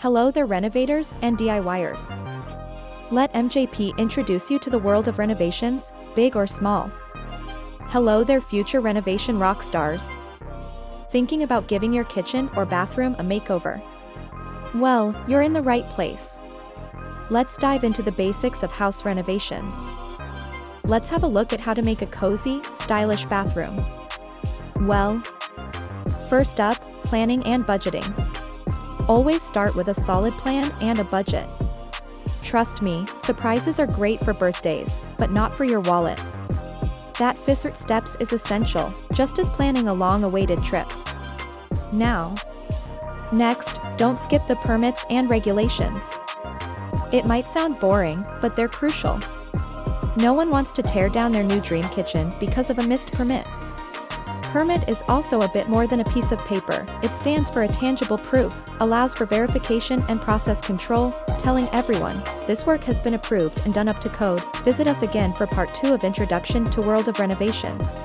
Hello there renovators and DIYers. Let MJP introduce you to the world of renovations, big or small. Hello there future renovation rock stars. Thinking about giving your kitchen or bathroom a makeover? Well, you're in the right place. Let's dive into the basics of house renovations. Let's have a look at how to make a cozy, stylish bathroom. Well, first up, planning and budgeting. Always start with a solid plan and a budget. Trust me, surprises are great for birthdays, but not for your wallet. That first steps is essential, just as planning a long-awaited trip. Next, don't skip the permits and regulations. It might sound boring, but they're crucial. No one wants to tear down their new dream kitchen because of a missed permit. Permit is also a bit more than a piece of paper. It stands for a tangible proof, allows for verification and process control, telling everyone, this work has been approved and done up to code. Visit us again for part 2 of Introduction to World of Renovations.